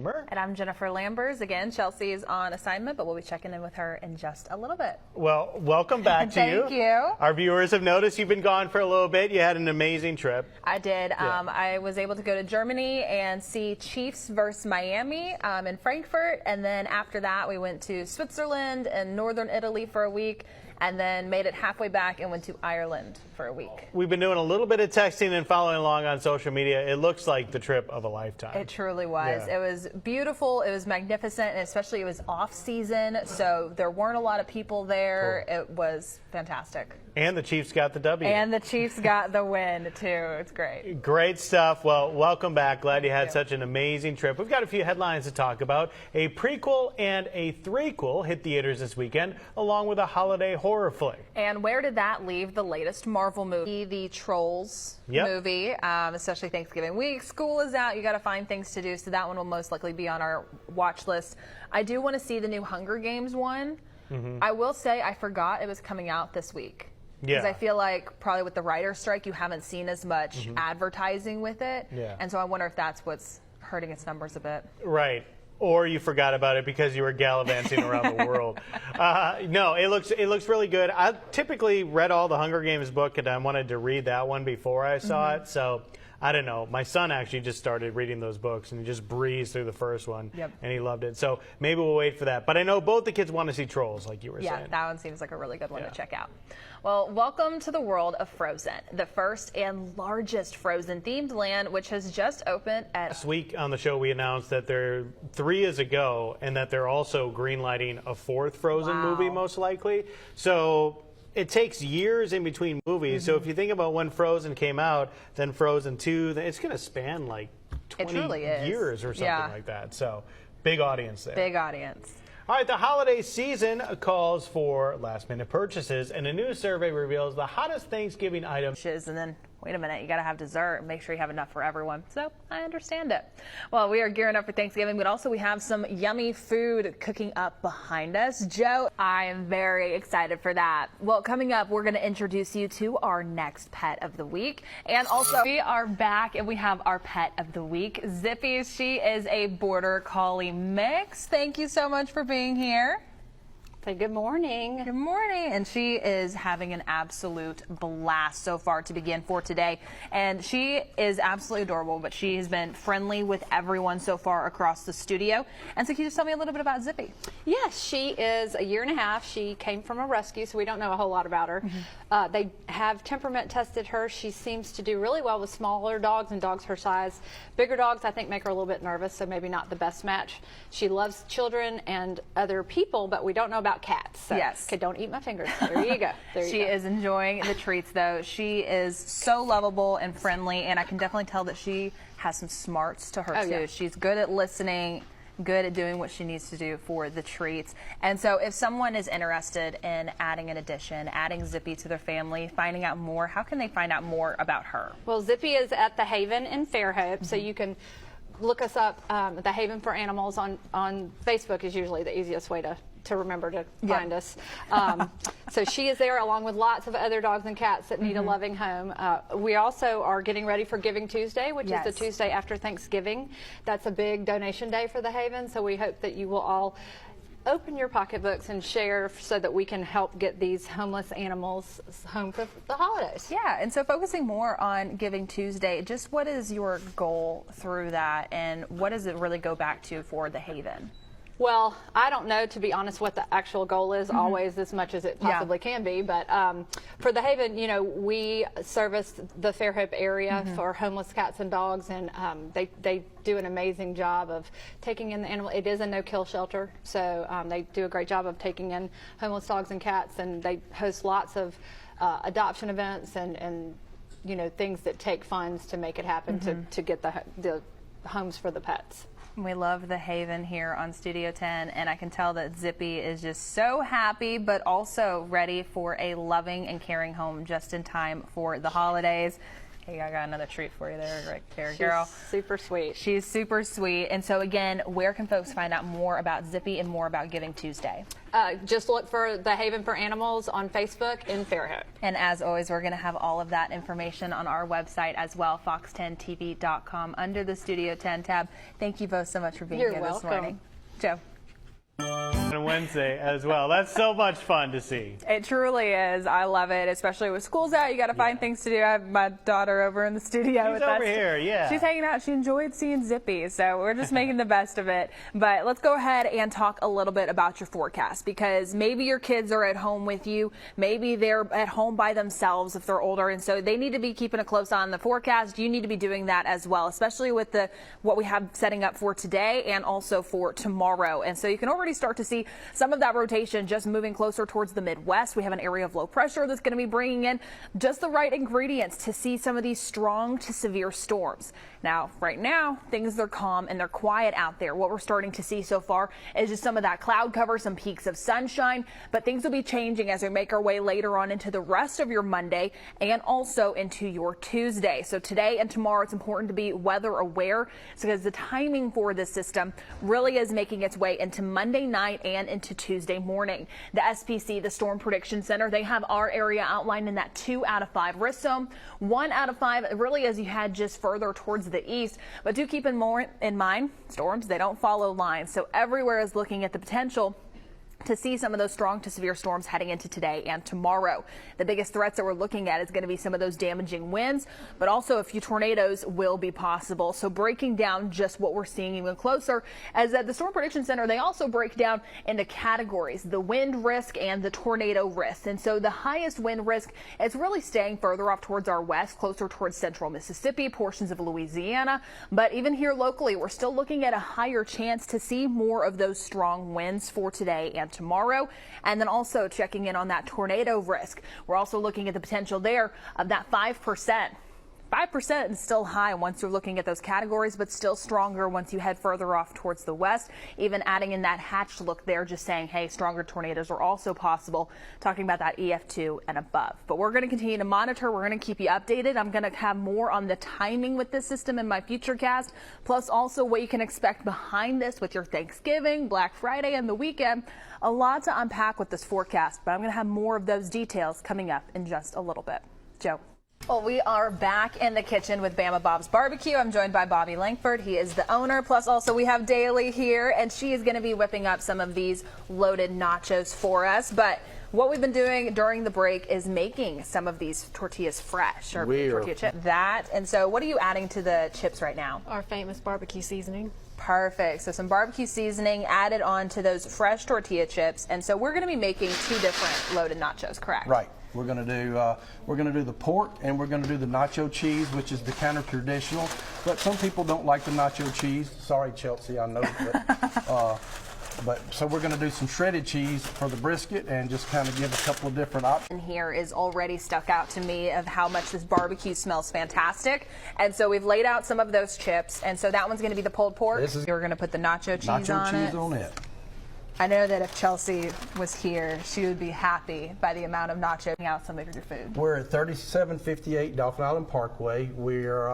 Beamer. And I'm Jennifer Lambers. Again, Chelsea's on assignment, but we'll be checking in with her in just a little bit. Well, welcome back to you. Thank you. Our viewers have noticed you've been gone for a little bit. You had an amazing trip. I did. Yeah. I was able to go to Germany and see Chiefs versus Miami in Frankfurt. And then after that, we went to Switzerland and northern Italy for a week. And then made it halfway back and went to Ireland for a week. We've been doing a little bit of texting and following along on social media. It looks like the trip of a lifetime. It truly was. Yeah. It was beautiful. It was magnificent, and especially it was off season, so there weren't a lot of people there. Cool. It was fantastic. And the Chiefs got the W. And the Chiefs got the win, too. It's great. Great stuff. Well, welcome back. Glad you had such an amazing trip. We've got a few headlines to talk about. A prequel and a threequel hit theaters this weekend, along with a holiday horror flick. And where did that leave the latest Marvel movie, the Trolls movie, especially Thanksgiving week? School is out. You got to find things to do, so that one will most likely be on our watch list. I do want to see the new Hunger Games one. I will say I forgot it was coming out this week. Because I feel like probably with the writer's strike, you haven't seen as much advertising with it. And so I wonder if that's what's hurting its numbers a bit. Right. Or you forgot about it because you were gallivanting around the world. No, it looks really good. I typically read all the Hunger Games book, and I wanted to read that one before I saw it. So I don't know. My son actually just started reading those books, and he just breezed through the first one, and he loved it. So maybe we'll wait for that. But I know both the kids want to see Trolls, like you were saying. Yeah, that one seems like a really good one to check out. Well, welcome to the world of Frozen, the first and largest Frozen-themed land, which has just opened at... Last week on the show, we announced that 3 is a go, and that they're also greenlighting a 4th Frozen movie, most likely. So it takes years in between movies. So if you think about when Frozen came out, then Frozen 2, it's going to span like 20 years or something like that. So big audience there. Big audience. All right, the holiday season calls for last-minute purchases, and a new survey reveals the hottest Thanksgiving items. And then, wait a minute, you got to have dessert and make sure you have enough for everyone. So I understand it. Well, we are gearing up for Thanksgiving, but also we have some yummy food cooking up behind us. Joe, I am very excited for that. Well, coming up, we're going to introduce you to our next pet of the week. And also, we are back and we have our pet of the week, Zippy. She is a Border Collie mix. Thank you so much for being here. Say good morning. Good morning. And she is having an absolute blast so far to begin for today. And she is absolutely adorable, but she has been friendly with everyone so far across the studio. And so can you just tell me a little bit about Zippy? Yes, she is a year and a half. She came from a rescue, so we don't know a whole lot about her. They have temperament tested her. She seems to do really well with smaller dogs and dogs her size. Bigger dogs, I think, make her a little bit nervous, so maybe not the best match. She loves children and other people, but we don't know about cats. So, okay, don't eat my fingers. There you go. She is enjoying the treats, though. She is so lovable and friendly, and I can definitely tell that she has some smarts to her, too. She's good at listening, good at doing what she needs to do for the treats. And so if someone is interested in adding an addition, adding Zippy to their family, finding out more, how can they find out more about her? Well, Zippy is at the Haven in Fairhope, so you can look us up. The Haven for Animals on Facebook is usually the easiest way to remember to find us. So she is there along with lots of other dogs and cats that need a loving home. We also are getting ready for Giving Tuesday, which is the Tuesday after Thanksgiving. That's a big donation day for the Haven, so we hope that you will all open your pocketbooks and share so that we can help get these homeless animals home for the holidays. Yeah, and so focusing more on Giving Tuesday, just what is your goal through that, and what does it really go back to for the Haven? Well, I don't know, to be honest, what the actual goal is, always as much as it possibly can be. But for the Haven, you know, we service the Fairhope area for homeless cats and dogs, and they do an amazing job of taking in the animal. It is a no-kill shelter, so they do a great job of taking in homeless dogs and cats, and they host lots of adoption events and you know, things that take funds to make it happen to get the homes for the pets. We love the Haven here on Studio 10, and I can tell that Zippy is just so happy, but also ready for a loving and caring home just in time for the holidays. Hey, I got another treat for you there, right there, She's girl. super sweet. She's super sweet. And so again, where can folks find out more about Zippy and more about Giving Tuesday? Just look for the Haven for Animals on Facebook in Fairhope. And as always, we're going to have all of that information on our website as well, fox10tv.com, under the Studio 10 tab. Thank you both so much for being You're here welcome. this morning. Joe. On Wednesday as well. That's so much fun to see. It truly is. I love it, especially with school's out. You got to find things to do. I have my daughter over in the studio She's with over us. here, yeah. She's hanging out. She enjoyed seeing Zippy, so we're just making the best of it. But let's go ahead and talk a little bit about your forecast, because maybe your kids are at home with you. Maybe they're at home by themselves if they're older, and so they need to be keeping a close eye on the forecast. You need to be doing that as well, especially with what we have setting up for today and also for tomorrow. And so you can already start to see some of that rotation just moving closer towards the Midwest. We have an area of low pressure that's going to be bringing in just the right ingredients to see some of these strong to severe storms. Now, right now, things are calm and they're quiet out there. What we're starting to see so far is just some of that cloud cover, some peaks of sunshine, but things will be changing as we make our way later on into the rest of your Monday and also into your Tuesday. So today and tomorrow, it's important to be weather aware because the timing for this system really is making its way into Monday night and into Tuesday morning. The SPC, the Storm Prediction Center, they have our area outlined in that 2 out of 5 risk zone. 1 out of 5 really as you head just further towards the east. But do keep in mind, storms, they don't follow lines. So everywhere is looking at the potential to see some of those strong to severe storms heading into today and tomorrow. The biggest threats that we're looking at is going to be some of those damaging winds, but also a few tornadoes will be possible. So breaking down just what we're seeing even closer, as at the Storm Prediction Center, they also break down into categories, the wind risk and the tornado risk. And so the highest wind risk is really staying further off towards our west, closer towards central Mississippi, portions of Louisiana. But even here locally, we're still looking at a higher chance to see more of those strong winds for today and tomorrow. And then also checking in on that tornado risk. We're also looking at the potential there of that 5%. 5% is still high once you're looking at those categories, but still stronger once you head further off towards the west. Even adding in that hatched look there, just saying, hey, stronger tornadoes are also possible, talking about that EF2 and above. But we're going to continue to monitor. We're going to keep you updated. I'm going to have more on the timing with this system in my future cast, plus also what you can expect behind this with your Thanksgiving, Black Friday, and the weekend. A lot to unpack with this forecast, but I'm going to have more of those details coming up in just a little bit. Joe. Well, we are back in the kitchen with Bama Bob's Barbecue. I'm joined by Bobby Langford. He is the owner. Plus, also we have Daly here, and she is going to be whipping up some of these loaded nachos for us. But what we've been doing during the break is making some of these tortillas fresh, or tortilla chips. And so what are you adding to the chips right now? Our famous barbecue seasoning. Perfect. So some barbecue seasoning added on to those fresh tortilla chips. And so we're going to be making 2 different loaded nachos, correct? Right. We're going to do the pork, and we're going to do the nacho cheese, which is the counter traditional. But some people don't like the nacho cheese. Sorry, Chelsea, I know. But so we're going to do some shredded cheese for the brisket and just kind of give a couple of different options. And here is already stuck out to me of how much this barbecue smells fantastic. And so we've laid out some of those chips. And so that one's going to be the pulled pork. You're going to put the nacho cheese on it. Nacho cheese on it. I know that if Chelsea was here, she would be happy by the amount of nacho out some of your food. We're at 3758 Dauphin Island Parkway. We're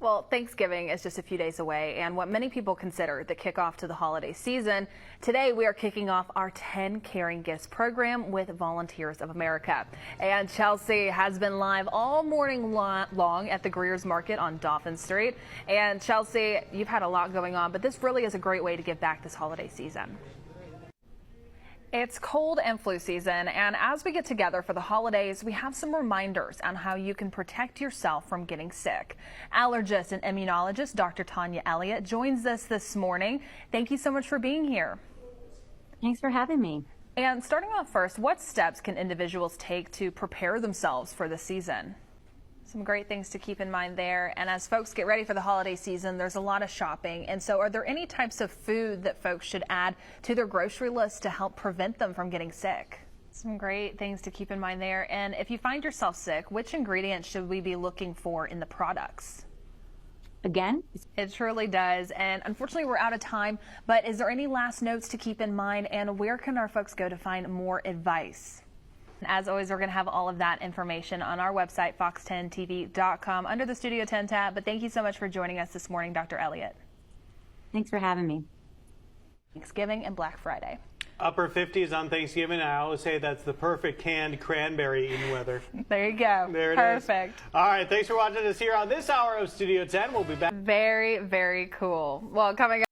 Well, Thanksgiving is just a few days away, and what many people consider the kickoff to the holiday season, today we are kicking off our 10 Caring Gifts program with Volunteers of America. And Chelsea has been live all morning long at the Greer's Market on Dauphin Street. And Chelsea, you've had a lot going on, but this really is a great way to give back this holiday season. It's cold and flu season, and as we get together for the holidays, we have some reminders on how you can protect yourself from getting sick. Allergist and immunologist Dr. Tanya Elliott joins us this morning. Thank you so much for being here. Thanks for having me. And starting off first, what steps can individuals take to prepare themselves for the season? Some great things to keep in mind there. And as folks get ready for the holiday season, there's a lot of shopping. And so are there any types of food that folks should add to their grocery list to help prevent them from getting sick? Some great things to keep in mind there. And if you find yourself sick, which ingredients should we be looking for in the products? Again? It truly does. And unfortunately, we're out of time. But is there any last notes to keep in mind? And where can our folks go to find more advice? As always, we're going to have all of that information on our website, fox10tv.com, under the Studio 10 tab. But thank you so much for joining us this morning, Dr. Elliott. Thanks for having me. Thanksgiving and Black Friday. Upper 50s on Thanksgiving. I always say that's the perfect canned cranberry eating weather. There you go. There it is. Perfect. All right. Thanks for watching us here on this hour of Studio 10. We'll be back. Very, very cool. Well, coming up.